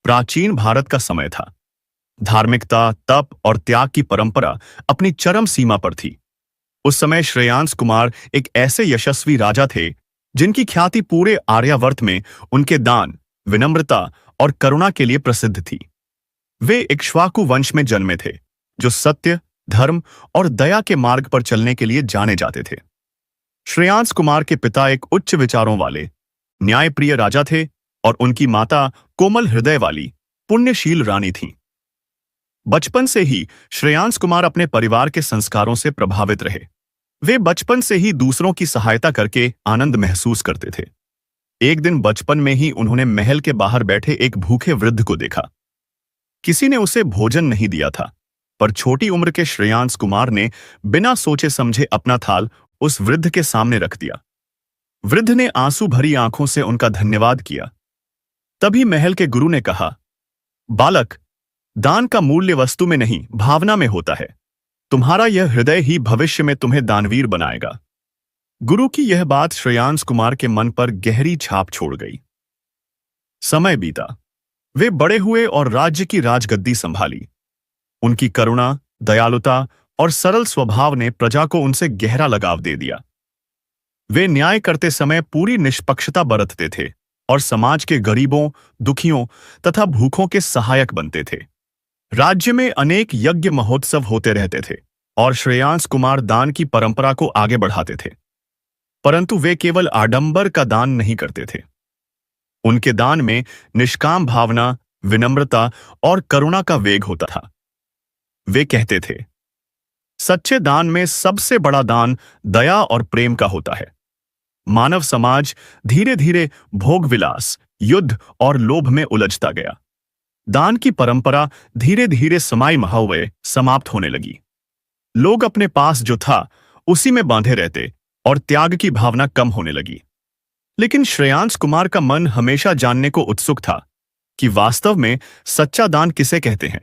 प्राचीन भारत का समय था। धार्मिकता, तप और त्याग की परंपरा अपनी चरम सीमा पर थी। उस समय श्रेयांस कुमार एक ऐसे यशस्वी राजा थे जिनकी ख्याति पूरे आर्यावर्त में उनके दान, विनम्रता और करुणा के लिए प्रसिद्ध थी। वे इक्ष्वाकु वंश में जन्मे थे, जो सत्य, धर्म और दया के मार्ग पर चलने के लिए जाने जाते थे। श्रेयांस कुमार के पिता एक उच्च विचारों वाले, न्यायप्रिय राजा थे और उनकी माता कोमल हृदय वाली, पुण्यशील रानी थीं। बचपन से ही श्रेयांस कुमार अपने परिवार के संस्कारों से प्रभावित रहे। वे बचपन से ही दूसरों की सहायता करके आनंद महसूस करते थे। एक दिन बचपन में ही उन्होंने महल के बाहर बैठे एक भूखे वृद्ध को देखा। किसी ने उसे भोजन नहीं दिया था, पर छोटी उम्र के श्रेयांस कुमार ने बिना सोचे समझे अपना थाल उस वृद्ध के सामने रख दिया। वृद्ध ने आंसू भरी आंखों से उनका धन्यवाद किया। तभी महल के गुरु ने कहा, बालक, दान का मूल्य वस्तु में नहीं, भावना में होता है। तुम्हारा यह हृदय ही भविष्य में तुम्हें दानवीर बनाएगा। गुरु की यह बात श्रेयांस कुमार के मन पर गहरी छाप छोड़ गई। समय बीता, वे बड़े हुए और राज्य की राजगद्दी संभाली। उनकी करुणा, दयालुता और सरल स्वभाव ने प्रजा को उनसे गहरा लगाव दे दिया। वे न्याय करते समय पूरी निष्पक्षता बरतते थे और समाज के गरीबों, दुखियों तथा भूखों के सहायक बनते थे। राज्य में अनेक यज्ञ महोत्सव होते रहते थे और श्रेयांस कुमार दान की परंपरा को आगे बढ़ाते थे। परंतु वे केवल आडंबर का दान नहीं करते थे। उनके दान में निष्काम भावना, विनम्रता और करुणा का वेग होता था। वे कहते थे, सच्चे दान में सबसे बड़ा दान दया और प्रेम का होता है। मानव समाज धीरे धीरे भोग विलास, युद्ध और लोभ में उलझता गया। दान की परंपरा धीरे धीरे समाई महाव्यय समाप्त होने लगी। लोग अपने पास जो था उसी में बांधे रहते और त्याग की भावना कम होने लगी। लेकिन श्रेयांस कुमार का मन हमेशा जानने को उत्सुक था कि वास्तव में सच्चा दान किसे कहते हैं।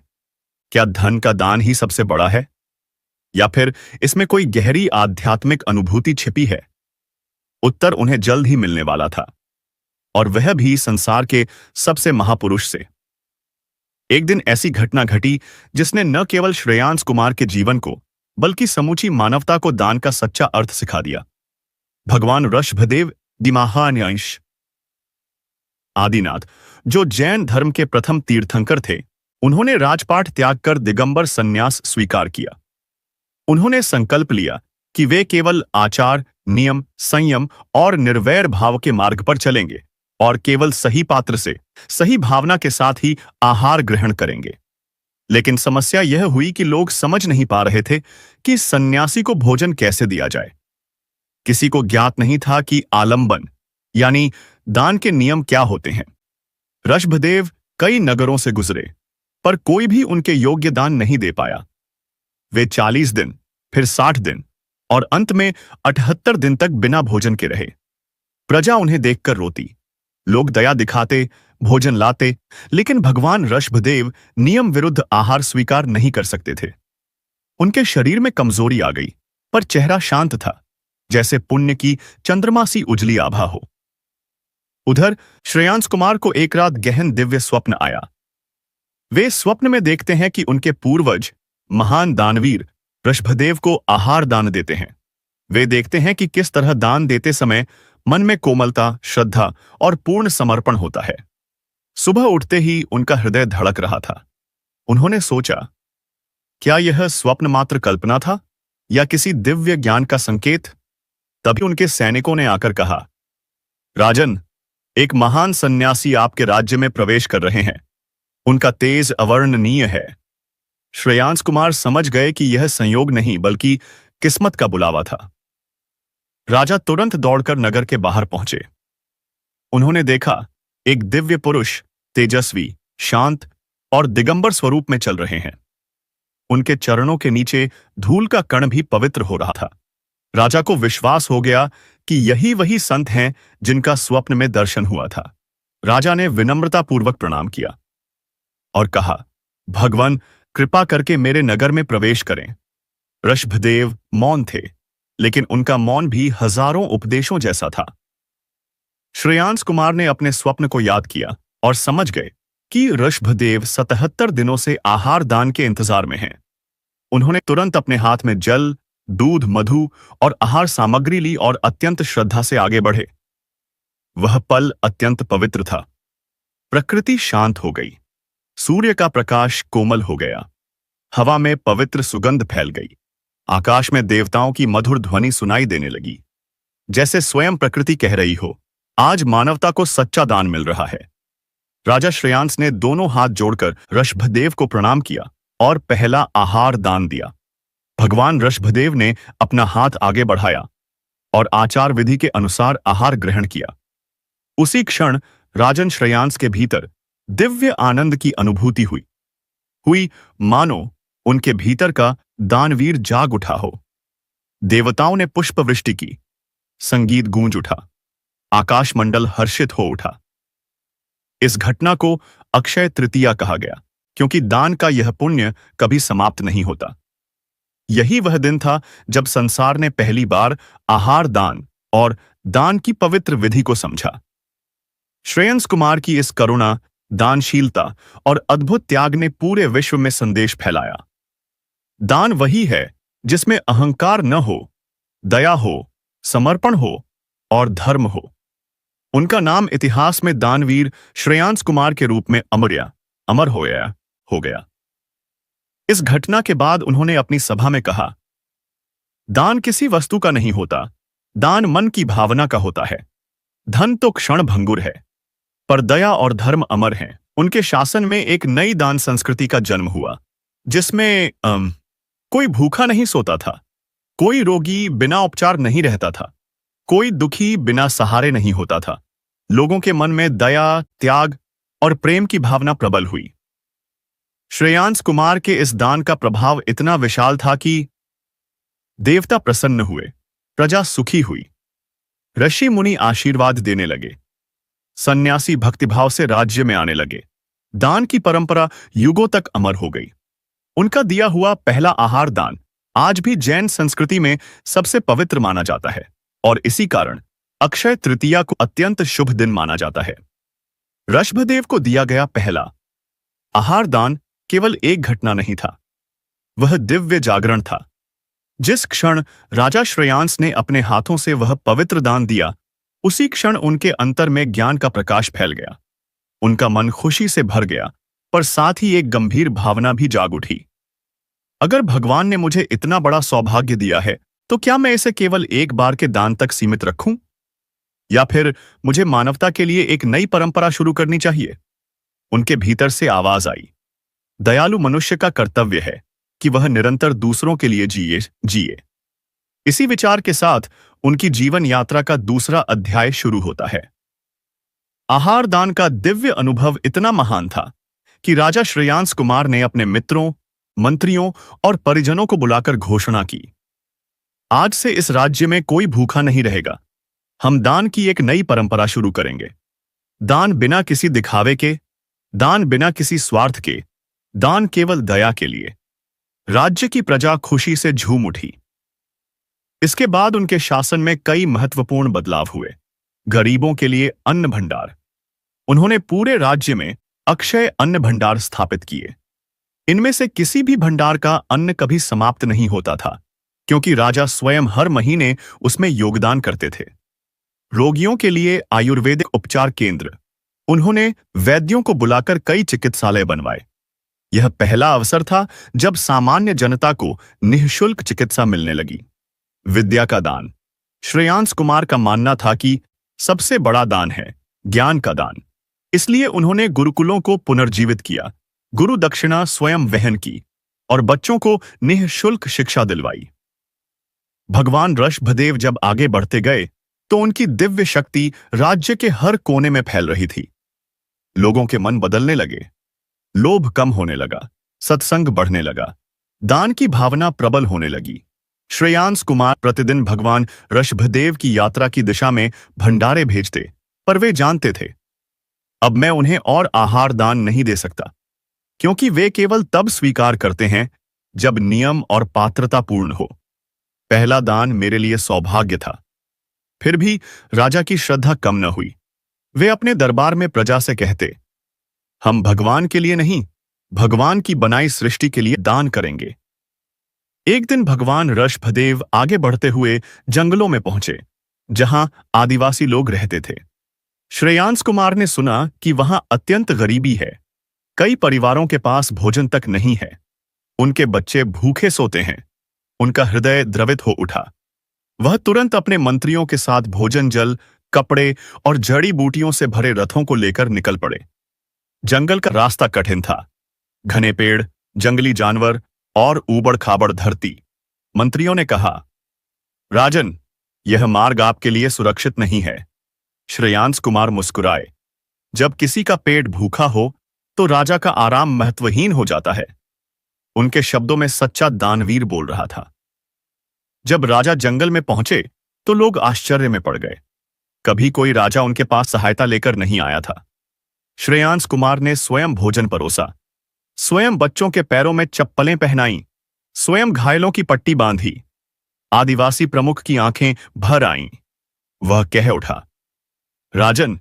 क्या धन का दान ही सबसे बड़ा है, या फिर इसमें कोई गहरी आध्यात्मिक अनुभूति छिपी है? उत्तर उन्हें जल्द ही मिलने वाला था, और वह भी संसार के सबसे महापुरुष से। एक दिन ऐसी घटना घटी जिसने न केवल श्रेयांस कुमार के जीवन को बल्कि समूची मानवता को दान का सच्चा अर्थ सिखा दिया। भगवान ऋषभदेव महान्यांश आदिनाथ, जो जैन धर्म के प्रथम तीर्थंकर थे, उन्होंने राजपाट त्याग कर दिगंबर संन्यास स्वीकार किया। उन्होंने संकल्प लिया कि वे केवल आचार, नियम, संयम और निर्वैर भाव के मार्ग पर चलेंगे और केवल सही पात्र से, सही भावना के साथ ही आहार ग्रहण करेंगे। लेकिन समस्या यह हुई कि लोग समझ नहीं पा रहे थे कि सन्यासी को भोजन कैसे दिया जाए। किसी को ज्ञात नहीं था कि आलंबन यानी दान के नियम क्या होते हैं। ऋषभदेव कई नगरों से गुजरे, पर कोई भी उनके योग्य दान नहीं दे पाया। वे 40 दिन, फिर 60 दिन और अंत में 78 दिन तक बिना भोजन के रहे। प्रजा उन्हें देखकर रोती। लोग दया दिखाते, भोजन लाते, लेकिन भगवान ऋषभदेव नियम विरुद्ध आहार स्वीकार नहीं कर सकते थे। उनके शरीर में कमजोरी आ गई, पर चेहरा शांत था, जैसे पुण्य की चंद्रमा सी उजली आभा हो। उधर श्रेयांस कुमार को एक रात गहन दिव्य स्वप्न आया। वे स्वप्न में देखते हैं कि उनके पूर्वज महान दानवीर ऋषभदेव को आहार दान देते हैं। वे देखते हैं कि किस तरह दान देते समय मन में कोमलता, श्रद्धा और पूर्ण समर्पण होता है। सुबह उठते ही उनका हृदय धड़क रहा था। उन्होंने सोचा, क्या यह स्वप्न मात्र कल्पना था या किसी दिव्य ज्ञान का संकेत? तभी उनके सैनिकों ने आकर कहा, राजन, एक महान सन्यासी आपके राज्य में प्रवेश कर रहे हैं। उनका तेज अवर्णनीय है। श्रेयांस कुमार समझ गए कि यह संयोग नहीं बल्कि किस्मत का बुलावा था। राजा तुरंत दौड़कर नगर के बाहर पहुंचे। उन्होंने देखा एक दिव्य पुरुष तेजस्वी, शांत और दिगंबर स्वरूप में चल रहे हैं। उनके चरणों के नीचे धूल का कण भी पवित्र हो रहा था। राजा को विश्वास हो गया कि यही वही संत हैं जिनका स्वप्न में दर्शन हुआ था। राजा ने विनम्रतापूर्वक प्रणाम किया और कहा, भगवान, कृपा करके मेरे नगर में प्रवेश करें। ऋषभदेव मौन थे, लेकिन उनका मौन भी हजारों उपदेशों जैसा था। श्रेयांस कुमार ने अपने स्वप्न को याद किया और समझ गए कि ऋषभदेव 77 दिनों से आहार दान के इंतजार में हैं। उन्होंने तुरंत अपने हाथ में जल, दूध, मधु और आहार सामग्री ली और अत्यंत श्रद्धा से आगे बढ़े। वह पल अत्यंत पवित्र था। प्रकृति शांत हो गई, सूर्य का प्रकाश कोमल हो गया, हवा में पवित्र सुगंध फैल गई, आकाश में देवताओं की मधुर ध्वनि सुनाई देने लगी, जैसे स्वयं प्रकृति कह रही हो, आज मानवता को सच्चा दान मिल रहा है। राजा श्रेयांस ने दोनों हाथ जोड़कर ऋषभदेव को प्रणाम किया और पहला आहार दान दिया। भगवान ऋषभदेव ने अपना हाथ आगे बढ़ाया और आचार विधि के अनुसार आहार ग्रहण किया। उसी क्षण राजन श्रेयांस के भीतर दिव्य आनंद की अनुभूति हुई मानो उनके भीतर का दानवीर जाग उठा हो। देवताओं ने पुष्प वृष्टि की, संगीत गूंज उठा, आकाशमंडल हर्षित हो उठा। इस घटना को अक्षय तृतीया कहा गया, क्योंकि दान का यह पुण्य कभी समाप्त नहीं होता। यही वह दिन था जब संसार ने पहली बार आहार दान और दान की पवित्र विधि को समझा। श्रेयंस कुमार की इस करुणा, दानशीलता और अद्भुत त्याग ने पूरे विश्व में संदेश फैलाया। दान वही है जिसमें अहंकार न हो, दया हो, समर्पण हो और धर्म हो। उनका नाम इतिहास में दानवीर श्रेयांस कुमार के रूप में अमर हो गया। इस घटना के बाद उन्होंने अपनी सभा में कहा, दान किसी वस्तु का नहीं होता, दान मन की भावना का होता है। धन तो क्षण भंगुर है, पर दया और धर्म अमर हैं। उनके शासन में एक नई दान संस्कृति का जन्म हुआ, जिसमें कोई भूखा नहीं सोता था, कोई रोगी बिना उपचार नहीं रहता था, कोई दुखी बिना सहारे नहीं होता था। लोगों के मन में दया, त्याग और प्रेम की भावना प्रबल हुई। श्रेयांस कुमार के इस दान का प्रभाव इतना विशाल था कि देवता प्रसन्न हुए, प्रजा सुखी हुई, ऋषि मुनि आशीर्वाद देने लगे, सन्यासी भक्तिभाव से राज्य में आने लगे। दान की परंपरा युगों तक अमर हो गई। उनका दिया हुआ पहला आहार दान आज भी जैन संस्कृति में सबसे पवित्र माना जाता है और इसी कारण अक्षय तृतीया को अत्यंत शुभ दिन माना जाता है। ऋषभदेव को दिया गया पहला आहार दान केवल एक घटना नहीं था, वह दिव्य जागरण था। जिस क्षण राजा श्रेयांस ने अपने हाथों से वह पवित्र दान दिया, उसी क्षण उनके अंतर में ज्ञान का प्रकाश फैल गया। उनका मन खुशी से भर गया, पर साथ ही एक गंभीर भावना भी जाग उठी। अगर भगवान ने मुझे इतना बड़ा सौभाग्य दिया है, तो क्या मैं इसे केवल एक बार के दान तक सीमित रखूं? या फिर मुझे मानवता के लिए एक नई परंपरा शुरू करनी चाहिए? उनके भीतर से आवाज आई, दयालु मनुष्य का कर्तव्य है कि वह निरंतर दूसरों के लिए जिए। इसी विचार के साथ उनकी जीवन यात्रा का दूसरा अध्याय शुरू होता है। आहार दान का दिव्य अनुभव इतना महान था कि राजा श्रेयांस कुमार ने अपने मित्रों, मंत्रियों और परिजनों को बुलाकर घोषणा की, आज से इस राज्य में कोई भूखा नहीं रहेगा। हम दान की एक नई परंपरा शुरू करेंगे। दान बिना किसी दिखावे के, दान बिना किसी स्वार्थ के, दान केवल दया के लिए। राज्य की प्रजा खुशी से झूम उठी। इसके बाद उनके शासन में कई महत्वपूर्ण बदलाव हुए। गरीबों के लिए अन्न भंडार, उन्होंने पूरे राज्य में अक्षय अन्न भंडार स्थापित किए। इनमें से किसी भी भंडार का अन्न कभी समाप्त नहीं होता था, क्योंकि राजा स्वयं हर महीने उसमें योगदान करते थे। रोगियों के लिए आयुर्वेदिक उपचार केंद्र, उन्होंने वैद्यों को बुलाकर कई चिकित्सालय बनवाए। यह पहला अवसर था जब सामान्य जनता को निःशुल्क चिकित्सा मिलने लगी। विद्या का दान, श्रेयांस कुमार का मानना था कि सबसे बड़ा दान है ज्ञान का दान। इसलिए उन्होंने गुरुकुलों को पुनर्जीवित किया, गुरु दक्षिणा स्वयं वहन की और बच्चों को निःशुल्क शिक्षा दिलवाई। भगवान ऋषभदेव जब आगे बढ़ते गए तो उनकी दिव्य शक्ति राज्य के हर कोने में फैल रही थी। लोगों के मन बदलने लगे, लोभ कम होने लगा, सत्संग बढ़ने लगा, दान की भावना प्रबल होने लगी। श्रेयांस कुमार प्रतिदिन भगवान ऋषभदेव की यात्रा की दिशा में भंडारे भेजते, पर वे जानते थे, अब मैं उन्हें और आहार दान नहीं दे सकता, क्योंकि वे केवल तब स्वीकार करते हैं जब नियम और पात्रता पूर्ण हो। पहला दान मेरे लिए सौभाग्य था। फिर भी राजा की श्रद्धा कम न हुई। वे अपने दरबार में प्रजा से कहते, हम भगवान के लिए नहीं, भगवान की बनाई सृष्टि के लिए दान करेंगे। एक दिन भगवान ऋषभदेव आगे बढ़ते हुए जंगलों में पहुंचे, जहां आदिवासी लोग रहते थे। श्रेयांश कुमार ने सुना कि वहां अत्यंत गरीबी है। कई परिवारों के पास भोजन तक नहीं है। उनके बच्चे भूखे सोते हैं। उनका हृदय द्रवित हो उठा। वह तुरंत अपने मंत्रियों के साथ भोजन, जल, कपड़े और जड़ी बूटियों से भरे रथों को लेकर निकल पड़े। जंगल का रास्ता कठिन था। घने पेड़, जंगली जानवर और ऊबड़ खाबड़ धरती। मंत्रियों ने कहा, राजन, यह मार्ग आपके लिए सुरक्षित नहीं है। श्रेयांश कुमार मुस्कुराए। जब किसी का पेट भूखा हो तो राजा का आराम महत्वहीन हो जाता है। उनके शब्दों में सच्चा दानवीर बोल रहा था। जब राजा जंगल में पहुंचे तो लोग आश्चर्य में पड़ गए। कभी कोई राजा उनके पास सहायता लेकर नहीं आया था। श्रेयांश कुमार ने स्वयं भोजन परोसा, स्वयं बच्चों के पैरों में चप्पलें पहनाई, स्वयं घायलों की पट्टी बांधी। आदिवासी प्रमुख की आंखें भर आईं। वह कह उठा, राजन,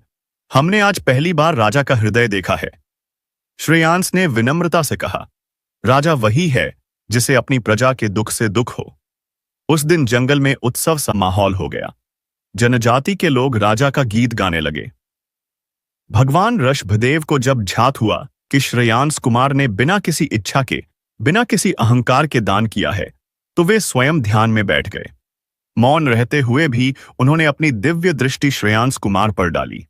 हमने आज पहली बार राजा का हृदय देखा है। श्रेयांश ने विनम्रता से कहा, राजा वही है जिसे अपनी प्रजा के दुख से दुख हो। उस दिन जंगल में उत्सव सा माहौल हो गया। जनजाति के लोग राजा का गीत गाने लगे। भगवान ऋषभदेव को जब झात हुआ कि श्रेयांश कुमार ने बिना किसी इच्छा के, बिना किसी अहंकार के दान किया है, तो वे स्वयं ध्यान में बैठ गए। मौन रहते हुए भी उन्होंने अपनी दिव्य दृष्टि श्रेयांश कुमार पर डाली।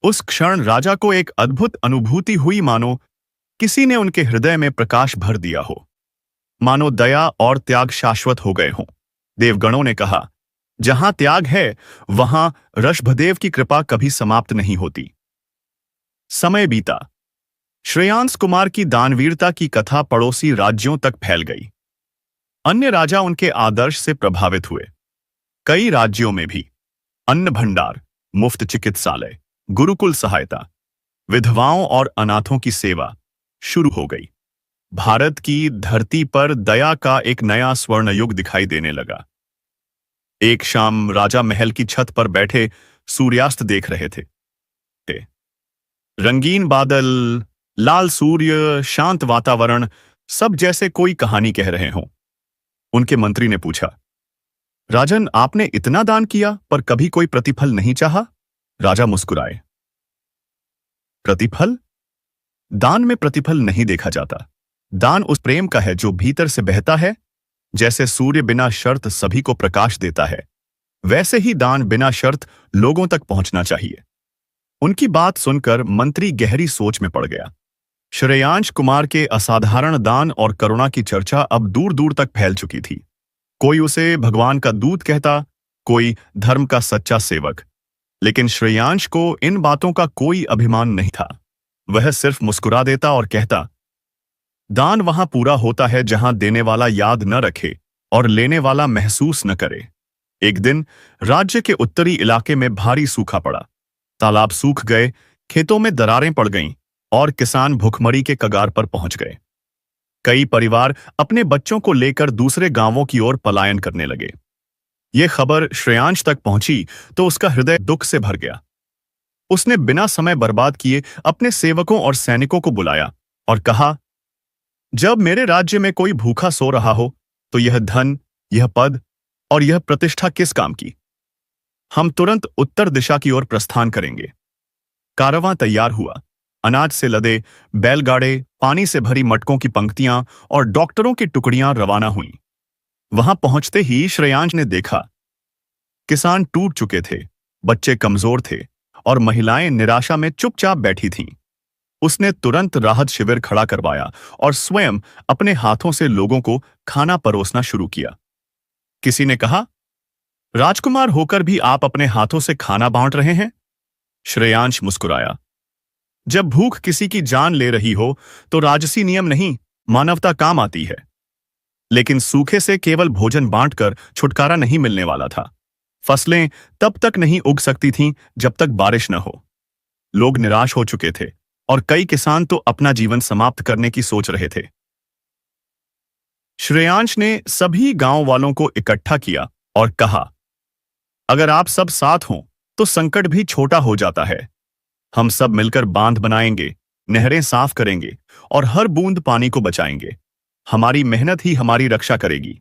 उस क्षण राजा को एक अद्भुत अनुभूति हुई, मानो किसी ने उनके हृदय में प्रकाश भर दिया हो, मानो दया और त्याग शाश्वत हो गए हों। देवगणों ने कहा, जहां त्याग है वहां ऋषभदेव की कृपा कभी समाप्त नहीं होती। समय बीता। श्रेयांश कुमार की दानवीरता की कथा पड़ोसी राज्यों तक फैल गई। अन्य राजा उनके आदर्श से प्रभावित हुए। कई राज्यों में भी अन्न भंडार, मुफ्त चिकित्सालय, गुरुकुल सहायता, विधवाओं और अनाथों की सेवा शुरू हो गई। भारत की धरती पर दया का एक नया स्वर्ण युग दिखाई देने लगा। एक शाम राजा महल की छत पर बैठे सूर्यास्त देख रहे थे। रंगीन बादल, लाल सूर्य, शांत वातावरण, सब जैसे कोई कहानी कह रहे हों। उनके मंत्री ने पूछा, राजन, आपने इतना दान किया पर कभी कोई प्रतिफल नहीं चाहा? राजा मुस्कुराए। प्रतिफल? दान में प्रतिफल नहीं देखा जाता। दान उस प्रेम का है जो भीतर से बहता है। जैसे सूर्य बिना शर्त सभी को प्रकाश देता है, वैसे ही दान बिना शर्त लोगों तक पहुंचना चाहिए। उनकी बात सुनकर मंत्री गहरी सोच में पड़ गया। श्रेयांश कुमार के असाधारण दान और करुणा की चर्चा अब दूर दूर तक फैल चुकी थी। कोई उसे भगवान का दूत कहता, कोई धर्म का सच्चा सेवक। लेकिन श्रेयांश को इन बातों का कोई अभिमान नहीं था। वह सिर्फ मुस्कुरा देता और कहता, दान वहां पूरा होता है जहां देने वाला याद न रखे और लेने वाला महसूस न करे। एक दिन राज्य के उत्तरी इलाके में भारी सूखा पड़ा। तालाब सूख गए, खेतों में दरारें पड़ गईं और किसान भुखमरी के कगार पर पहुंच गए। कई परिवार अपने बच्चों को लेकर दूसरे गांवों की ओर पलायन करने लगे। यह खबर श्रेयांश तक पहुंची तो उसका हृदय दुख से भर गया। उसने बिना समय बर्बाद किए अपने सेवकों और सैनिकों को बुलाया और कहा, जब मेरे राज्य में कोई भूखा सो रहा हो तो यह धन, यह पद और यह प्रतिष्ठा किस काम की? हम तुरंत उत्तर दिशा की ओर प्रस्थान करेंगे। कारवां तैयार हुआ। अनाज से लदे बैलगाड़े, पानी से भरी मटकों की पंक्तियां और डॉक्टरों की टुकड़ियां रवाना हुईं। वहां पहुंचते ही श्रेयांश ने देखा, किसान टूट चुके थे, बच्चे कमजोर थे और महिलाएं निराशा में चुपचाप बैठी थीं। उसने तुरंत राहत शिविर खड़ा करवाया और स्वयं अपने हाथों से लोगों को खाना परोसना शुरू किया। किसी ने कहा, राजकुमार होकर भी आप अपने हाथों से खाना बांट रहे हैं? श्रेयांश मुस्कुराया। जब भूख किसी की जान ले रही हो तो राजसी नियम नहीं, मानवता काम आती है। लेकिन सूखे से केवल भोजन बांटकर छुटकारा नहीं मिलने वाला था। फसलें तब तक नहीं उग सकती थीं जब तक बारिश न हो। लोग निराश हो चुके थे और कई किसान तो अपना जीवन समाप्त करने की सोच रहे थे। श्रेयांश ने सभी गांव वालों को इकट्ठा किया और कहा, अगर आप सब साथ हों तो संकट भी छोटा हो जाता है। हम सब मिलकर बांध बनाएंगे, नहरें साफ करेंगे और हर बूंद पानी को बचाएंगे। हमारी मेहनत ही हमारी रक्षा करेगी।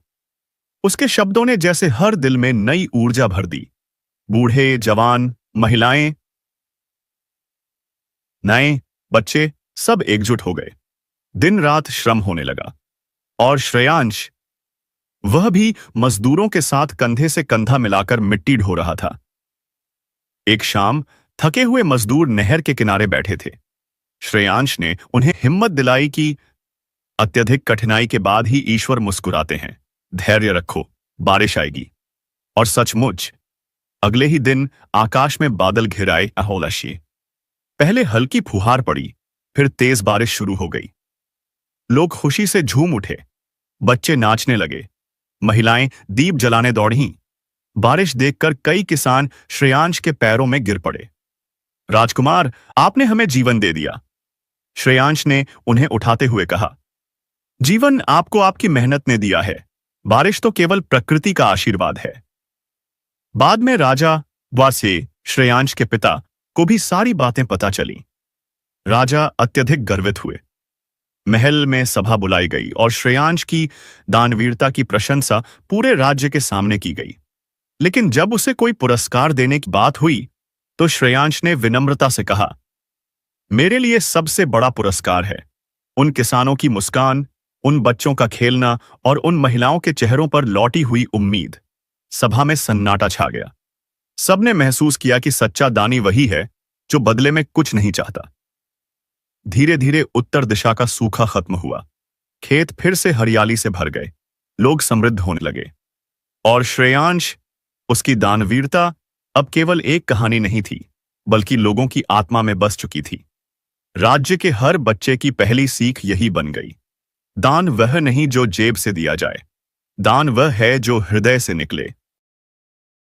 उसके शब्दों ने जैसे हर दिल में नई ऊर्जा भर दी। बूढ़े, जवान, महिलाएं, नए, बच्चे सब एकजुट हो गए। दिन रात श्रम होने लगा और श्रेयांश, वह भी मजदूरों के साथ कंधे से कंधा मिलाकर मिट्टी ढो रहा था। एक शाम थके हुए मजदूर नहर के किनारे बैठे थे। श्रेयांश ने उन्हें हिम्मत दिलाई कि अत्यधिक कठिनाई के बाद ही ईश्वर मुस्कुराते हैं। धैर्य रखो, बारिश आएगी। और सचमुच अगले ही दिन आकाश में बादल घिर आए। अहोलाशी पहले हल्की फुहार पड़ी, फिर तेज बारिश शुरू हो गई। लोग खुशी से झूम उठे, बच्चे नाचने लगे, महिलाएं दीप जलाने दौड़ीं। बारिश देखकर कई किसान श्रेयांश के पैरों में गिर पड़े। राजकुमार, आपने हमें जीवन दे दिया, श्रेयांश ने उन्हें उठाते हुए कहा। जीवन आपको आपकी मेहनत ने दिया है, बारिश तो केवल प्रकृति का आशीर्वाद है। बाद में राजा वासे, श्रेयांश के पिता, को भी सारी बातें पता चली। राजा अत्यधिक गर्वित हुए। महल में सभा बुलाई गई और श्रेयांश की दानवीरता की प्रशंसा पूरे राज्य के सामने की गई। लेकिन जब उसे कोई पुरस्कार देने की बात हुई तो श्रेयांश ने विनम्रता से कहा, मेरे लिए सबसे बड़ा पुरस्कार है उन किसानों की मुस्कान, उन बच्चों का खेलना और उन महिलाओं के चेहरों पर लौटी हुई उम्मीद। सभा में सन्नाटा छा गया। सबने महसूस किया कि सच्चा दानी वही है जो बदले में कुछ नहीं चाहता। धीरे धीरे उत्तर दिशा का सूखा खत्म हुआ। खेत फिर से हरियाली से भर गए। लोग समृद्ध होने लगे और श्रेयांश, उसकी दानवीरता अब केवल एक कहानी नहीं थी, बल्कि लोगों की आत्मा में बस चुकी थी। राज्य के हर बच्चे की पहली सीख यही बन गई, दान वह नहीं जो जेब से दिया जाए, दान वह है जो हृदय से निकले।